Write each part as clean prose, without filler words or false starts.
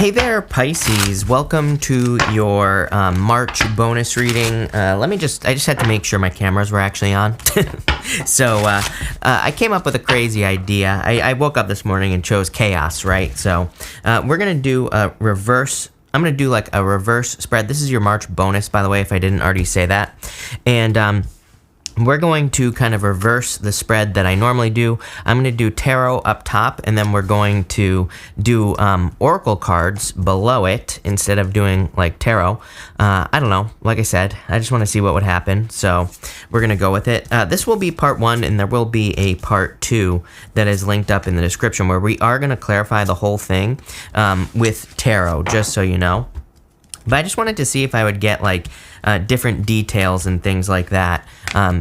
Hey there, Pisces. Welcome to your March bonus reading. I just had to make sure my cameras were actually on. So I came up with a crazy idea. I woke up this morning and chose chaos, right? So we're going to do a reverse. I'm going to do like a reverse spread. This is your March bonus, by the way, if I didn't already say that. And we're going to kind of reverse the spread that I normally do. I'm going to do tarot up top, and then we're going to do oracle cards below it instead of doing like tarot. I don't know. Like I said, I just want to see what would happen. So we're going to go with it. This will be part 1, and there will be a part 2 that is linked up in the description where we are going to clarify the whole thing with tarot, just so you know. But I just wanted to see if I would get like different details and things like that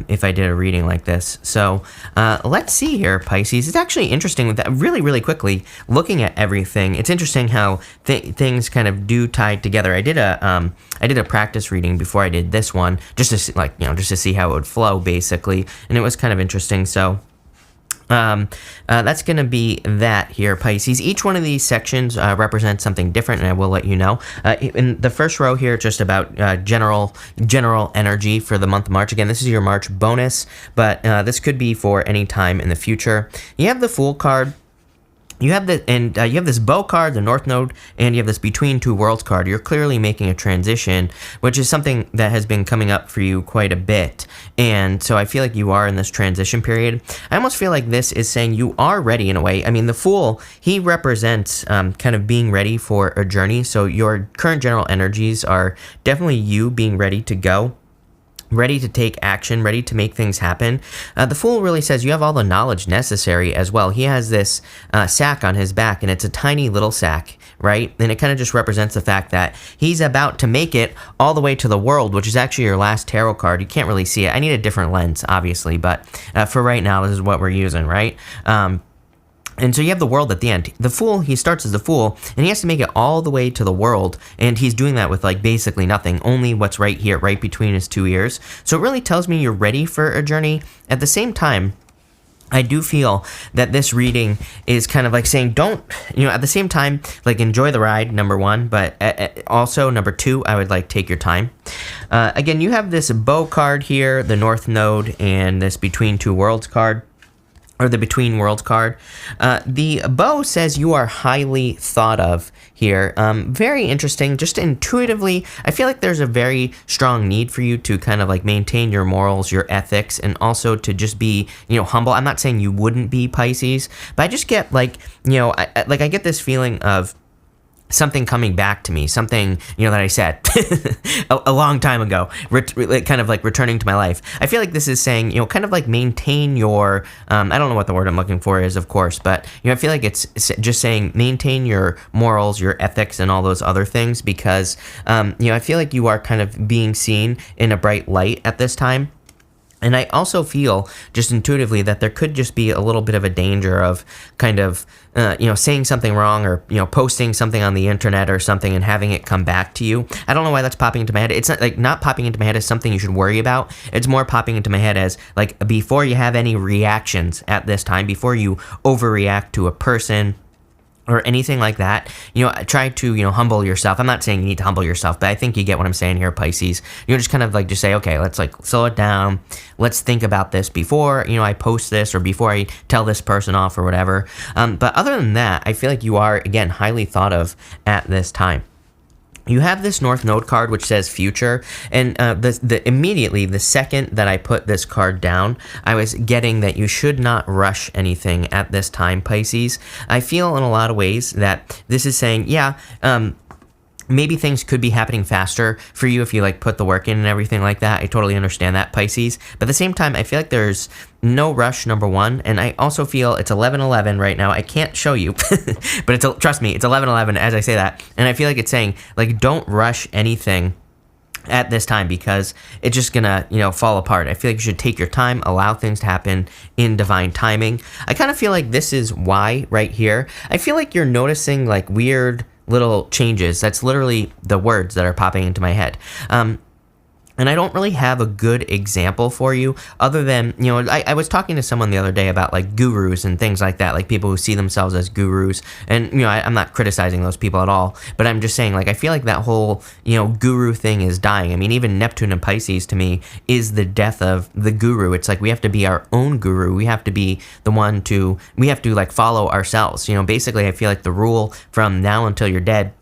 if I did a reading like this. So let's see here, Pisces. It's actually interesting with that. Really quickly looking at everything. It's interesting how things kind of do tie together. I did a practice reading before I did this one, just to see, just to see how it would flow, basically, and it was kind of interesting. So. That's going to be that here, Pisces. Each one of these sections represents something different, and I will let you know. In the first row here, just about general energy for the month of March. Again, this is your March bonus, but this could be for any time in the future. You have the Fool card. You have you have this Bow card, the North Node, and you have this Between Two Worlds card. You're clearly making a transition, which is something that has been coming up for you quite a bit. And so I feel like you are in this transition period. I almost feel like this is saying you are ready in a way. I mean, the Fool, he represents kind of being ready for a journey. So your current general energies are definitely you being ready to go. Ready to take action, ready to make things happen. The Fool really says you have all the knowledge necessary as well. He has this sack on his back, and it's a tiny little sack, right? And it kind of just represents the fact that he's about to make it all the way to the world, which is actually your last tarot card. You can't really see it. I need a different lens, obviously, but for right now, this is what we're using, right? And so you have the world at the end. The Fool, he starts as the Fool, and he has to make it all the way to the world, and he's doing that with like basically nothing, only what's right here, right between his 2 ears. So it really tells me you're ready for a journey. At the same time, I do feel that this reading is kind of like saying don't, at the same time, like enjoy the ride, number 1, but also number 2, I would like take your time. Again, you have this Bow card here, the North Node, and this Between Two Worlds card. Or the Between Worlds card. The Bow says you are highly thought of here. Very interesting. Just intuitively, I feel like there's a very strong need for you to kind of like maintain your morals, your ethics, and also to just be, humble. I'm not saying you wouldn't be, Pisces, but I just get like, I get this feeling of something coming back to me, something, that I said a long time ago, kind of like returning to my life. I feel like this is saying, kind of like maintain your, I don't know what the word I'm looking for is, of course, but, I feel like it's just saying maintain your morals, your ethics, and all those other things because, I feel like you are kind of being seen in a bright light at this time. And I also feel just intuitively that there could just be a little bit of a danger of kind of, saying something wrong or, posting something on the internet or something and having it come back to you. I don't know why that's popping into my head. It's not like not popping into my head as something you should worry about. It's more popping into my head as like before you have any reactions at this time, before you overreact to a person or anything like that, try to, humble yourself. I'm not saying you need to humble yourself, but I think you get what I'm saying here, Pisces. Just kind of like just say, okay, let's like slow it down. Let's think about this before, I post this or before I tell this person off or whatever. But other than that, I feel like you are, again, highly thought of at this time. You have this North Node card which says future, and immediately the second that I put this card down, I was getting that you should not rush anything at this time, Pisces. I feel in a lot of ways that this is saying, maybe things could be happening faster for you if you like put the work in and everything like that. I totally understand that, Pisces. But at the same time, I feel like there's no rush, number 1. And I also feel it's 11:11 right now. I can't show you, but trust me, it's 11:11 as I say that. And I feel like it's saying like, don't rush anything at this time because it's just gonna, fall apart. I feel like you should take your time, allow things to happen in divine timing. I kind of feel like this is why right here. I feel like you're noticing like weird little changes. That's literally the words that are popping into my head. And I don't really have a good example for you other than, I was talking to someone the other day about like gurus and things like that, like people who see themselves as gurus. And, I'm not criticizing those people at all, but I'm just saying, like, I feel like that whole, guru thing is dying. I mean, even Neptune and Pisces to me is the death of the guru. It's like we have to be our own guru. We have to be the one we have to like follow ourselves. Basically, I feel like the rule from now until you're dead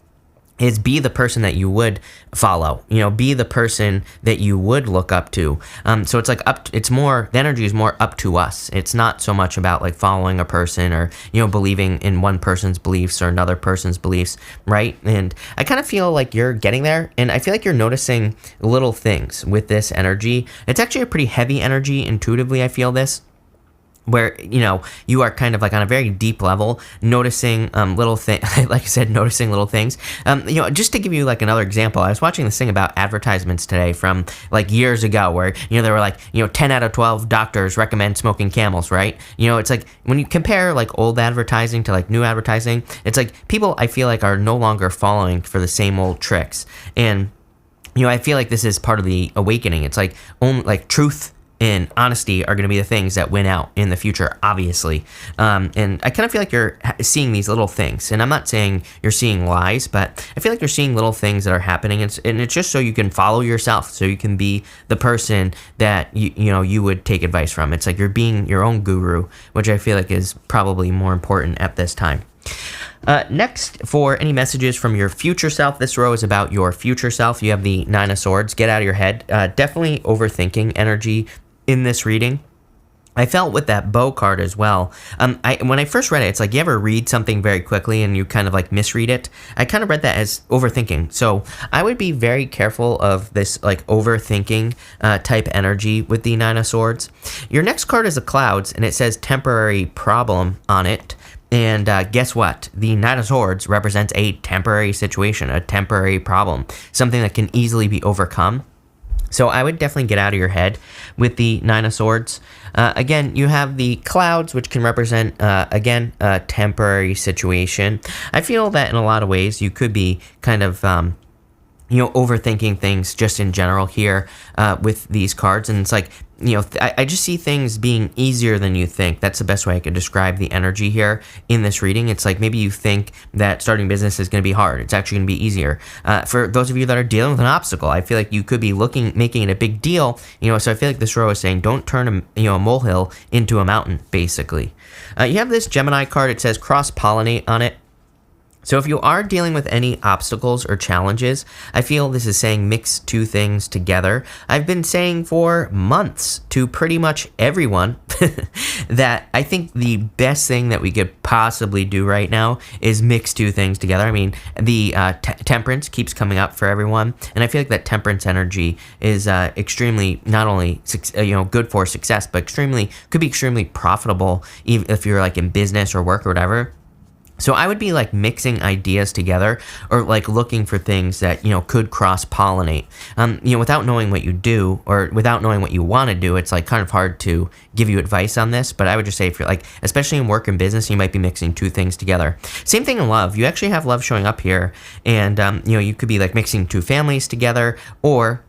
is be the person that you would follow, be the person that you would look up to. So it's like the energy is more up to us. It's not so much about like following a person or, believing in one person's beliefs or another person's beliefs, right? And I kind of feel like you're getting there, and I feel like you're noticing little things with this energy. It's actually a pretty heavy energy intuitively, I feel this, where, you are kind of like on a very deep level, noticing little things, like I said, noticing little things. Just to give you like another example, I was watching this thing about advertisements today from like years ago where, they were like, 10 out of 12 doctors recommend smoking Camels, right? It's like when you compare like old advertising to like new advertising, it's like people I feel like are no longer falling for the same old tricks. And, I feel like this is part of the awakening. It's like only like truth and honesty are going to be the things that win out in the future, obviously. And I kind of feel like you're seeing these little things. And I'm not saying you're seeing lies, but I feel like you're seeing little things that are happening. And it's just so you can follow yourself, so you can be the person that you would take advice from. It's like you're being your own guru, which I feel like is probably more important at this time. Next, for any messages from your future self, this row is about your future self. You have the Nine of Swords. Get out of your head. Definitely overthinking energy in this reading. I felt with that bow card as well. When I first read it, it's like you ever read something very quickly and you kind of like misread it. I kind of read that as overthinking. So I would be very careful of this like overthinking type energy with the Nine of Swords. Your next card is the Clouds, and it says temporary problem on it. And guess what? The Nine of Swords represents a temporary situation, a temporary problem, something that can easily be overcome. So I would definitely get out of your head with the Nine of Swords. Again, you have the Clouds, which can represent, again, a temporary situation. I feel that in a lot of ways you could be kind of, overthinking things just in general here with these cards. And it's like, I just see things being easier than you think. That's the best way I could describe the energy here in this reading. It's like maybe you think that starting business is going to be hard. It's actually going to be easier. For those of you that are dealing with an obstacle, I feel like you could be making it a big deal. So I feel like this row is saying don't turn a molehill into a mountain, basically. You have this Gemini card. It says cross-pollinate on it. So if you are dealing with any obstacles or challenges, I feel this is saying mix two things together. I've been saying for months to pretty much everyone that I think the best thing that we could possibly do right now is mix two things together. I mean, the temperance keeps coming up for everyone, and I feel like that temperance energy is extremely not only good for success, but could be extremely profitable even if you're like in business or work or whatever. So I would be like mixing ideas together or like looking for things that, could cross-pollinate. Without knowing what you do or without knowing what you want to do, it's like kind of hard to give you advice on this. But I would just say if you're like, especially in work and business, you might be mixing two things together. Same thing in love. You actually have love showing up here. And, you could be like mixing two families together, or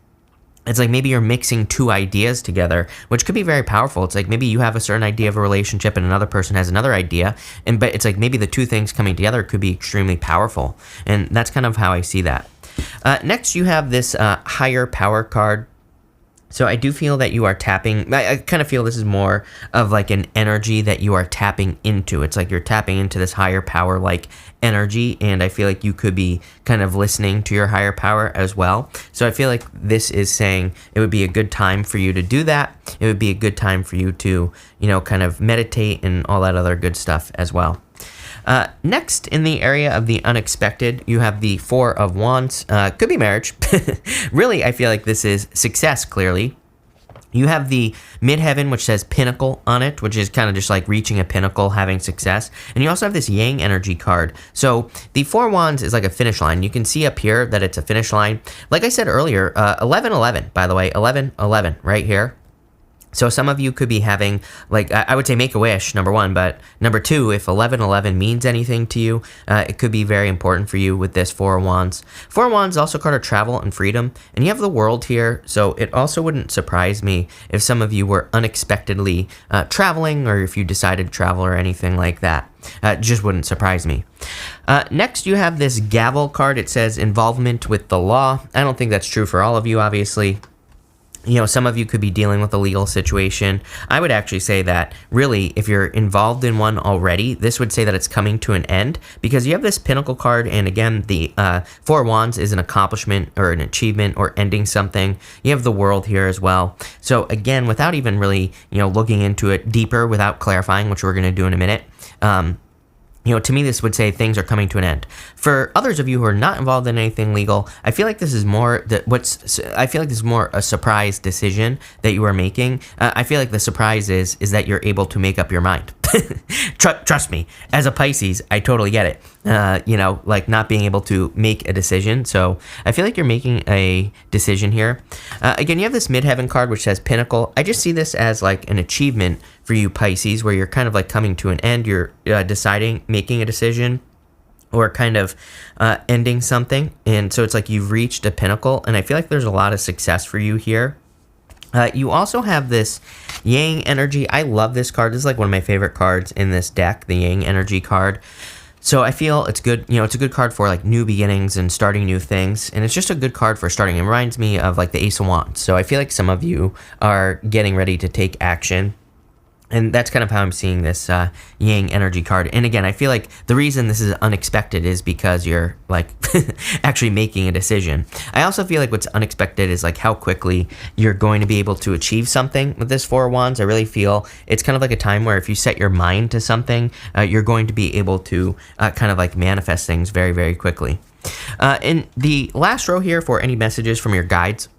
it's like maybe you're mixing two ideas together, which could be very powerful. It's like maybe you have a certain idea of a relationship and another person has another idea, but it's like maybe the two things coming together could be extremely powerful. And that's kind of how I see that. Next, you have this higher power card. So I do feel that you are tapping, I kind of feel this is more of like an energy that you are tapping into. It's like you're tapping into this higher power like energy, and I feel like you could be kind of listening to your higher power as well. So I feel like this is saying it would be a good time for you to do that. It would be a good time for you to, kind of meditate and all that other good stuff as well. Next, in the area of the unexpected, you have the Four of Wands. Could be marriage. Really, I feel like this is success, clearly. You have the midheaven, which says Pinnacle on it, which is kind of just like reaching a pinnacle, having success. And you also have this Yang energy card. So the Four Wands is like a finish line. You can see up here that it's a finish line. Like I said earlier, 11-11, by the way, 11-11 right here. So some of you could be having, like, I would say make a wish, number one, but number two, if 1111 means anything to you, it could be very important for you with this Four of Wands. Four of Wands also card of travel and freedom, and you have the World here, so it also wouldn't surprise me if some of you were unexpectedly traveling, or if you decided to travel or anything like that. Just wouldn't surprise me. Next, you have this Gavel card. It says involvement with the law. I don't think that's true for all of you, obviously. You know, some of you could be dealing with a legal situation. I would actually say that really, if you're involved in one already, this would say that it's coming to an end, because you have this Pinnacle card, and again, the Four of Wands is an accomplishment or an achievement or ending something. You have the World here as well. So again, without even really, looking into it deeper, without clarifying, which we're going to do in a minute, to me, this would say things are coming to an end. For others of you who are not involved in anything legal, I feel like this is more a surprise decision that you are making. I feel like the surprise is that you're able to make up your mind. Trust me, as a Pisces, I totally get it. Like not being able to make a decision. So I feel like you're making a decision here. Again, you have this Midheaven card, which says Pinnacle. I just see this as like an achievement for you Pisces, where you're kind of like coming to an end. You're deciding, making a decision, or kind of ending something. And so it's like you've reached a pinnacle, and I feel like there's a lot of success for you here. You also have this Yang energy. I love this card. This is like one of my favorite cards in this deck, the Yang energy card. So I feel it's good, it's a good card for like new beginnings and starting new things. And it's just a good card for starting. It reminds me of like the Ace of Wands. So I feel like some of you are getting ready to take action. And that's kind of how I'm seeing this Yang energy card. And again, I feel like the reason this is unexpected is because you're like actually making a decision. I also feel like what's unexpected is like how quickly you're going to be able to achieve something with this Four of Wands. I really feel it's kind of like a time where if you set your mind to something, you're going to be able to kind of like manifest things very, very quickly. In the last row here for any messages from your guides,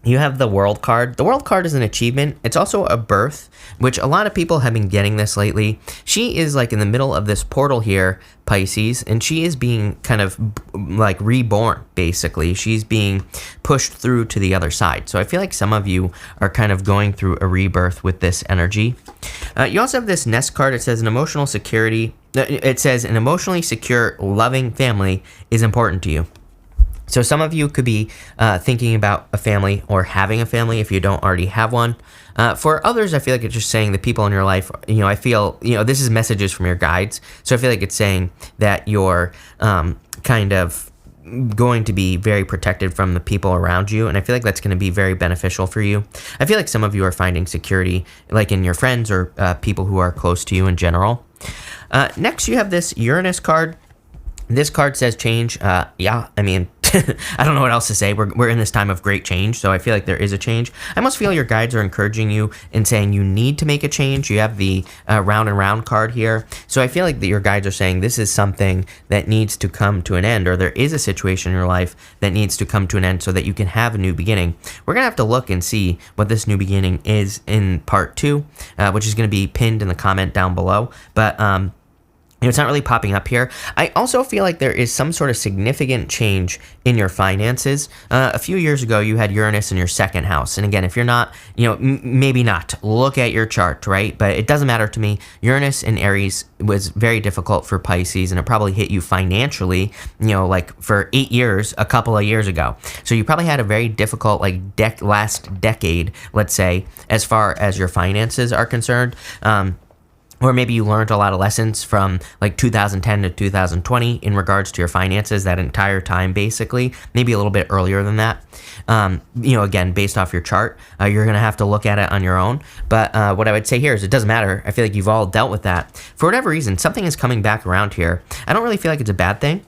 you have the World card. The World card is an achievement. It's also a birth, which a lot of people have been getting this lately. She is like in the middle of this portal here, Pisces, and she is being kind of like reborn, basically. She's being pushed through to the other side. So I feel like some of you are kind of going through a rebirth with this energy. You also have this Nest card. It says an emotional security. It says an emotionally secure, loving family is important to you. So some of you could be thinking about a family or having a family if you don't already have one. For others, I feel like it's just saying the people in your life, I feel, this is messages from your guides. So I feel like it's saying that you're kind of going to be very protected from the people around you. And I feel like that's going to be very beneficial for you. I feel like some of you are finding security like in your friends or people who are close to you in general. Next, you have this Uranus card. This card says change. I don't know what else to say. We're in this time of great change, so I feel like there is a change. I almost feel your guides are encouraging you and saying you need to make a change. You have the round and round card here. So I feel like that your guides are saying this is something that needs to come to an end, or there is a situation in your life that needs to come to an end so that you can have a new beginning. We're going to have to look and see what this new beginning is in part 2, which is going to be pinned in the comment down below. But it's not really popping up here. I also feel like there is some sort of significant change in your finances. A few years ago, you had Uranus in your second house. And again, if you're not, maybe not. Look at your chart, right? But it doesn't matter to me. Uranus in Aries was very difficult for Pisces, and it probably hit you financially, like for 8 years, a couple of years ago. So you probably had a very difficult, like, last decade, let's say, as far as your finances are concerned. Or maybe you learned a lot of lessons from like 2010 to 2020 in regards to your finances, that entire time basically, maybe a little bit earlier than that. Again, based off your chart, you're going to have to look at it on your own. But what I would say here is it doesn't matter. I feel like you've all dealt with that. For whatever reason, something is coming back around here. I don't really feel like it's a bad thing.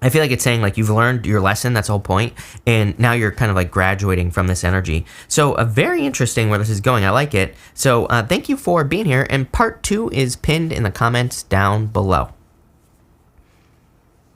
I feel like it's saying like you've learned your lesson, that's the whole point, and now you're kind of like graduating from this energy. So very interesting where this is going. I like it. So thank you for being here, and part 2 is pinned in the comments down below.